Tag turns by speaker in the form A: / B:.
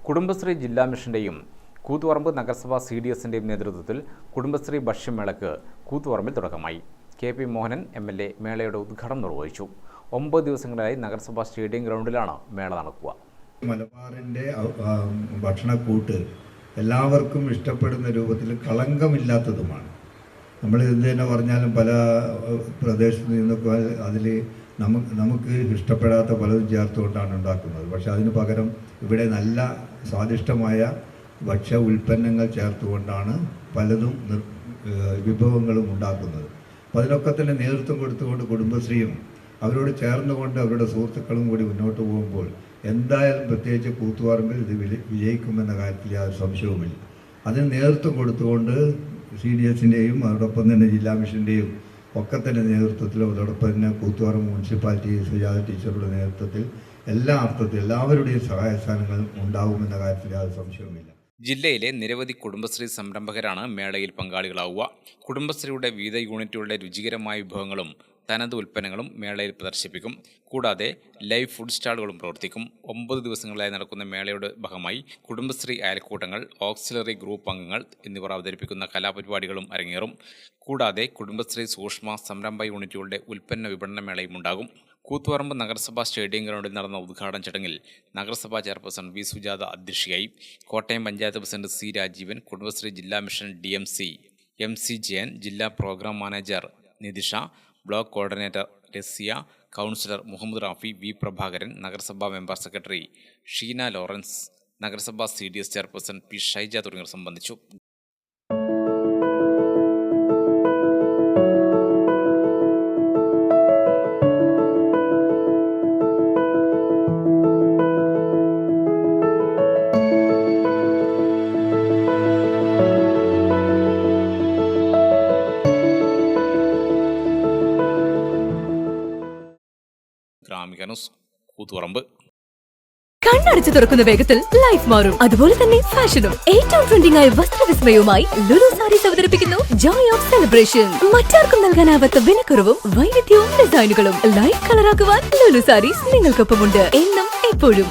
A: കുടുംബശ്രീ ജില്ലാ മിഷന്റെയും കൂത്തുപറമ്പ് നഗരസഭ CDSന്റെയും നേതൃത്വത്തിൽ കുടുംബശ്രീ ഭക്ഷ്യമേളയ്ക്ക് കൂത്തുപറമ്പിൽ തുടക്കമായി. KP മോഹനൻ MLA മേളയുടെ ഉദ്ഘാടനം നിർവഹിച്ചു. 9 ദിവസങ്ങളിലായി നഗരസഭ സ്റ്റേഡിയം ഗ്രൗണ്ടിലാണ് മേള നടക്കുക.
B: മലബാറിന്റെ ഭക്ഷണക്കൂട്ട് എല്ലാവർക്കും ഇഷ്ടപ്പെടുന്ന രൂപത്തിൽ കളങ്കമില്ലാത്തതുമാണ്. നമ്മൾ എന്ത് തന്നെ പറഞ്ഞാലും പല പ്രദേശത്ത് നിന്നൊക്കെ അതിൽ നമുക്ക് ഇഷ്ടപ്പെടാത്ത പലതും ചേർത്തുകൊണ്ടാണ് ഉണ്ടാക്കുന്നത്. പക്ഷെ അതിന് പകരം ഇവിടെ നല്ല സ്വാദിഷ്ടമായ ഭക്ഷ്യ ഉൽപ്പന്നങ്ങൾ ചേർത്തുകൊണ്ടാണ് പലതും വിഭവങ്ങളും ഉണ്ടാക്കുന്നത്. അപ്പോൾ അതിനൊക്കെ തന്നെ നേതൃത്വം കൊടുത്തുകൊണ്ട് കുടുംബശ്രീയും അവരോട് ചേർന്നുകൊണ്ട് അവരുടെ സുഹൃത്തുക്കളും കൂടി മുന്നോട്ട് പോകുമ്പോൾ എന്തായാലും പ്രത്യേകിച്ച് കൂത്തുപറമ്പിൽ ഇത് വിജയിക്കുമെന്ന കാര്യത്തിൽ യാതൊരു സംശയവുമില്ല. അതിന് നേതൃത്വം കൊടുത്തുകൊണ്ട് CDSന്റെയും അതോടൊപ്പം തന്നെ ജില്ലാ മിഷന്റെയും ഒക്കെ തന്നെ നേതൃത്വത്തിൽ അതോടൊപ്പം തന്നെ കൂത്തുപറമ്പ് മുനിസിപ്പാലിറ്റി സുജാത ടീച്ചറുടെ നേതൃത്വത്തിൽ എല്ലാ അർത്ഥത്തിൽ എല്ലാവരുടെയും സഹായ സ്ഥാനങ്ങൾ ഉണ്ടാകുമെന്ന കാര്യത്തിൽ യാതൊരു സംശയവുമില്ല.
A: ജില്ലയിലെ നിരവധി കുടുംബശ്രീ സംരംഭകരാണ് മേളയിൽ പങ്കാളികളാവുക. കുടുംബശ്രീയുടെ വിവിധ യൂണിറ്റുകളുടെ രുചികരമായ വിഭവങ്ങളും തനത് ഉൽപ്പന്നങ്ങളും മേളയിൽ പ്രദർശിപ്പിക്കും. കൂടാതെ ലൈവ് ഫുഡ് സ്റ്റാളുകളും പ്രവർത്തിക്കും. 9 ദിവസങ്ങളിലായി നടക്കുന്ന മേളയുടെ ഭാഗമായി കുടുംബശ്രീ അയൽക്കൂട്ടങ്ങൾ, ഓക്സിലറി ഗ്രൂപ്പ് അംഗങ്ങൾ എന്നിവർ അവതരിപ്പിക്കുന്ന കലാപരിപാടികളും അരങ്ങേറും. കൂടാതെ കുടുംബശ്രീ സൂക്ഷ്മ സംരംഭ യൂണിറ്റുകളുടെ ഉൽപ്പന്ന വിപണന മേളയും ഉണ്ടാകും. കൂത്തുപറമ്പ് നഗരസഭാ സ്റ്റേഡിയം ഗ്രൗണ്ടിൽ നടന്ന ഉദ്ഘാടന ചടങ്ങിൽ നഗരസഭാ ചെയർപേഴ്സൺ V. സുജാത അധ്യക്ഷയായി. Kottayam panchayat president C. രാജീവൻ, കുടുംബശ്രീ ജില്ലാ മിഷൻ DMC MC ജയൻ, ജില്ലാ programme manager Nithisha, block coordinator Rasiya, councillor Muhammad Rafi, V. Prabhakaran, നഗരസഭാ മെമ്പർ സെക്രട്ടറി ഷീന ലോറൻസ്, നഗരസഭാ CDS ചെയർപേഴ്സൺ P. ഷൈജ തുടങ്ങിയവർ സംബന്ധിച്ചു. ഗ്രാമിക ന്യൂസ്, കൂത്തുപറമ്പ്.
C: കണ്ണടച്ചു തുറക്കുന്ന വേഗത്തിൽ ലൈഫ് മാറും. അതുപോലെ തന്നെ ഫാഷനും ഏറ്റവും ട്രെൻഡിംഗ് ആയ വസ്ത്രവിസ്മയവുമായി ലുലു സാരീസ് അവതരിപ്പിക്കുന്നു ജോയ് ഓഫ് സെലിബ്രേഷൻ. മറ്റാർക്കും നൽകാനാവാത്ത വിലക്കുറവും വൈവിധ്യവും ഡിസൈനുകളും ലൈഫ് കളറാക്കുവാൻ ലുലു സാരീസ് നിങ്ങൾക്കൊപ്പമുണ്ട് എന്നും എപ്പോഴും.